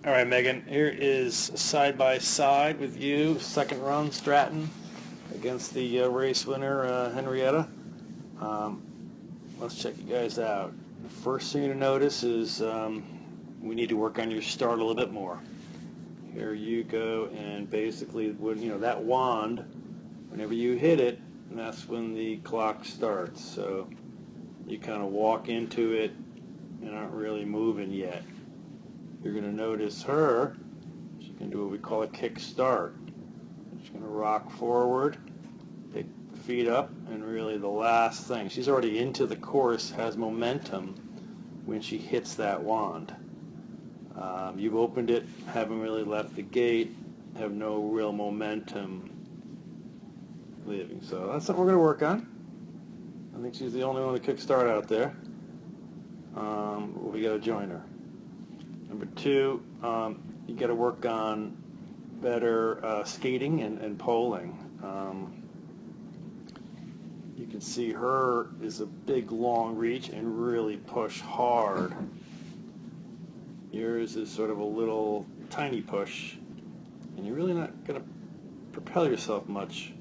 All right, Megan, here is side by side with you, second run Stratton against the race winner Henrietta. Um, let's check you guys out. The first thing to notice is we need to work on your start a little bit more. Here you go, and basically, when that wand, whenever you hit it, that's when the clock starts. So you kind of walk into it and aren't really moving yet. You're going to notice her. She's going to do what we call a kick start. She's going to rock forward, pick the feet up, and really the last thing. She's already into the course, has momentum when she hits that wand. You've opened it, haven't really left the gate, have no real momentum leaving. So that's something we're going to work on. I think she's the only one to kick start out there. We got to join her. Number two, you got to work on better skating and poling. You can see her is a big long reach and really push hard. Yours is sort of a little tiny push, and you're really not going to propel yourself much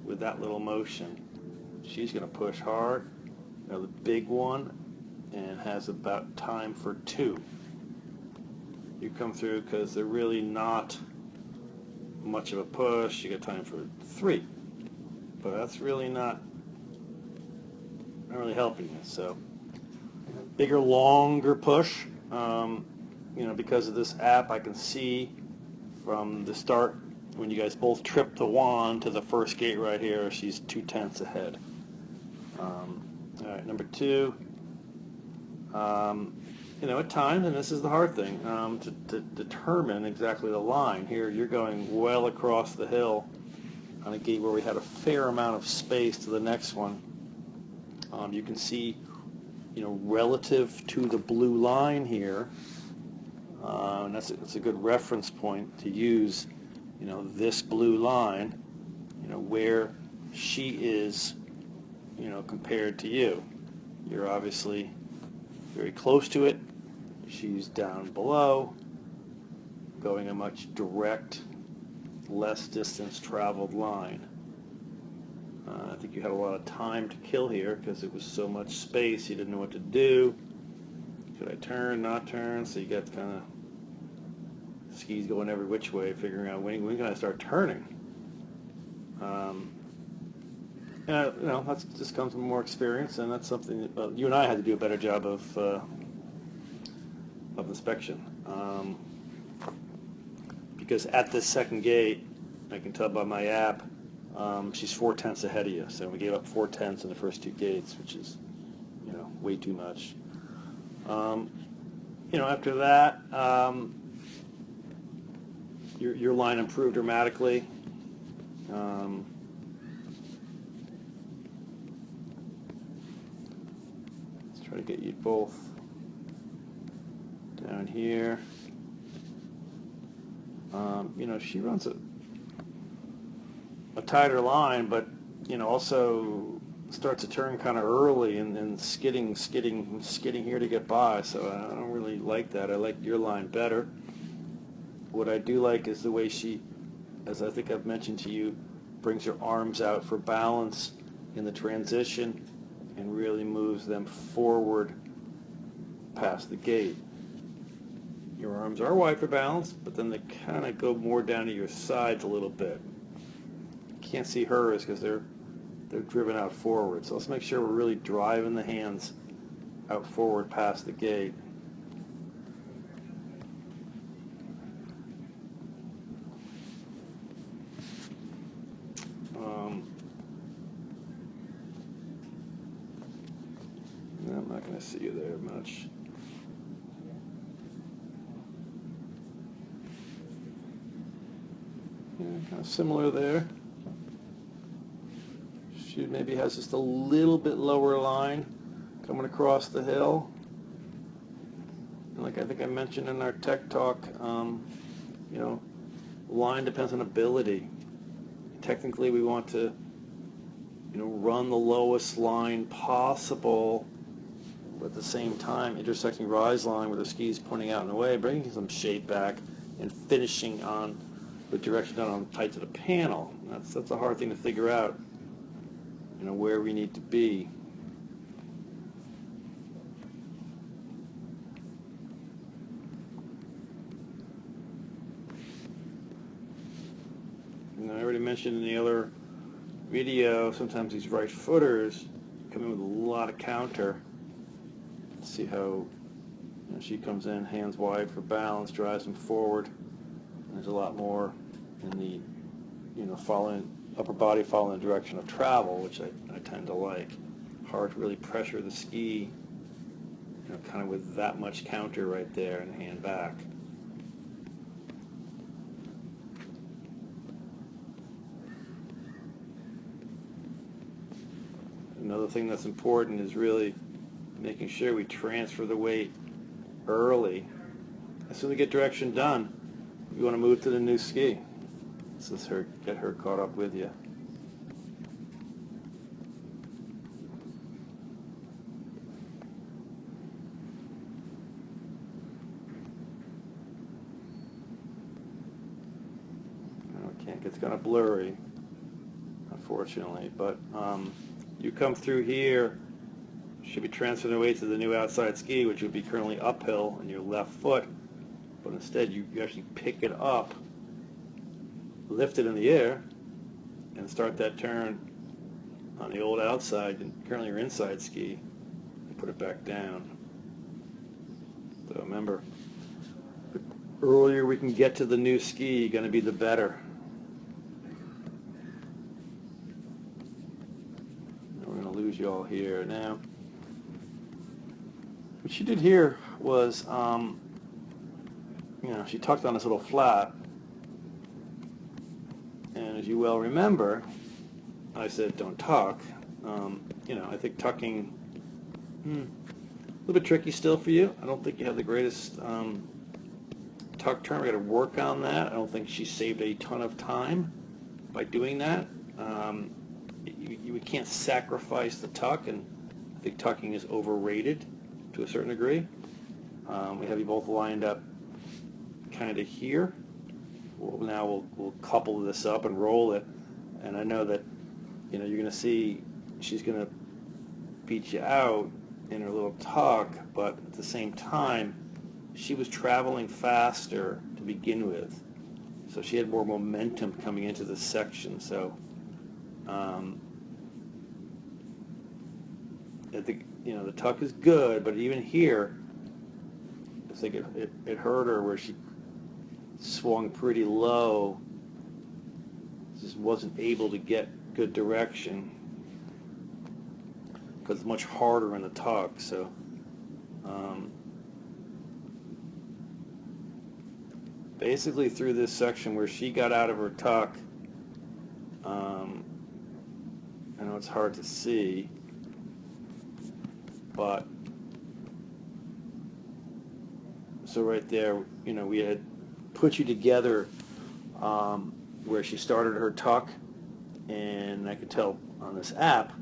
with that little motion. She's going to push hard, the big one, and has about time for two. You come through because they're really not much of a push. You got time for three, but that's really not really helping you. So bigger, longer push. Because of this app, I can see from the start when you guys both trip the wand to the first gate right here, she's 2/10 ahead. All right, number two. At times, and this is the hard thing, to determine exactly the line. Here, you're going well across the hill on a gate where we had a fair amount of space to the next one. You can see, relative to the blue line here, and that's a good reference point to use, this blue line, where she is, compared to you. You're obviously very close to it. She's down below, going a much direct, less distance traveled line. I think you had a lot of time to kill here because it was so much space, you didn't know what to do. Should I turn, not turn? So you got kind of skis going every which way, figuring out when can I start turning. That's just comes from more experience, and that's something that you and I had to do a better job of inspection. Because at this second gate, I can tell by my app, she's 4/10 ahead of you. So we gave up 4/10 in the first two gates, which is, way too much. After that, your line improved dramatically. Let's try to get you both down here. She runs a tighter line, but also starts to turn kind of early and skidding here to get by. So I don't really like that. I like your line better. What I do like is the way she, as I think I've mentioned to you, brings her arms out for balance in the transition and really moves them forward past the gate. Your arms are wide for balance, but then they kind of go more down to your sides a little bit. Can't see hers because they're driven out forward. So let's make sure we're really driving the hands out forward past the gate. I'm not going to see you there much. Yeah, kind of similar there. She maybe has just a little bit lower line coming across the hill. And like I think I mentioned in our tech talk, line depends on ability. Technically, we want to, run the lowest line possible but at the same time intersecting rise line where the ski's pointing out and away, bringing some shape back, and finishing on the direction down on tight to the panel. That's a hard thing to figure out, you know, where we need to be. And I already mentioned in the other video, sometimes these right footers come in with a lot of counter. See how, you know, she comes in hands wide for balance, drives them forward. And there's a lot more in the, you know, following upper body following the direction of travel, which I tend to like. Hard to really pressure the ski, you know, kind of with that much counter right there and hand back. Another thing that's important is really making sure we transfer the weight early. As soon as we get direction done, you want to move to the new ski. This is her, get her caught up with you. It's kind of blurry, unfortunately, but you come through here, should be transferring the weight to the new outside ski, which would be currently uphill in your left foot, but instead you actually pick it up, lift it in the air, and start that turn on the old outside, and currently your inside ski, and put it back down. So remember, the earlier we can get to the new ski, going to be the better. Lose you all here now. What she did here was, you know, she tucked on this little flap, and as you well remember, I said don't tuck. You know, I think tucking a little bit tricky still for you. I don't think you have the greatest tuck turn. We got to work on that. I don't think she saved a ton of time by doing that. We can't sacrifice the tuck, and I think tucking is overrated to a certain degree. We have you both lined up kind of here. Now we'll couple this up and roll it, and I know that, you know, you're going to see she's going to beat you out in her little tuck, but at the same time she was traveling faster to begin with, so she had more momentum coming into this section. So I think, you know, the tuck is good, but even here, I think it hurt her where she swung pretty low, just wasn't able to get good direction because it's much harder in the tuck. So basically through this section where she got out of her tuck, I know it's hard to see, but so right there, you know, we had put you together where she started her tuck, and I could tell on this app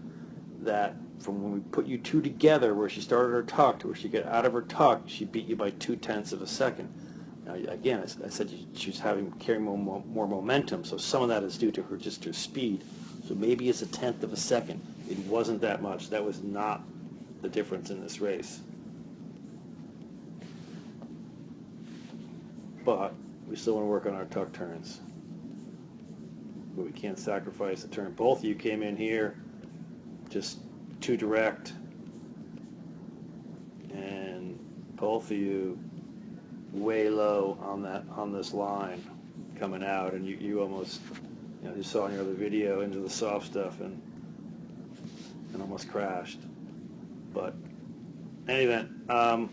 that from when we put you two together where she started her tuck to where she got out of her tuck, she beat you by 0.2 of a second. Now, again, I said she was carrying more momentum, so some of that is due to her speed. So maybe it's 1/10 of a second. It wasn't that much. That was not the difference in this race. But we still want to work on our tuck turns. But we can't sacrifice the turn. Both of you came in here just too direct, and both of you way low on this line coming out, and you almost, you know, you saw in your other video into the soft stuff and almost crashed. But in any event, I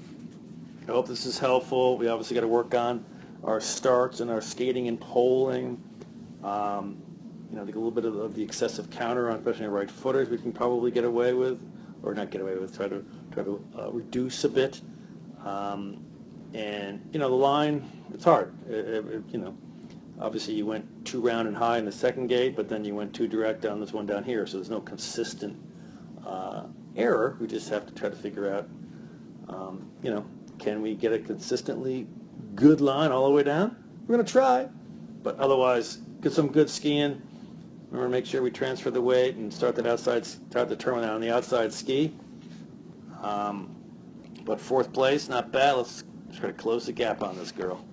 hope this is helpful. We obviously got to work on our starts and our skating and poling. You know, I think a little bit of the excessive counter on especially right footers we can probably get away with, or not get away with, try to reduce a bit. And you know, the line, it's hard. You know, obviously you went too round and high in the second gate, but then you went too direct on this one down here, so there's no consistent error. We just have to try to figure out You know, can we get a consistently good line all the way down? We're going to try, but otherwise, get some good skiing. Remember, make sure we transfer the weight and start the turn on the outside ski. But fourth place, not bad. Let's try to close the gap on this girl.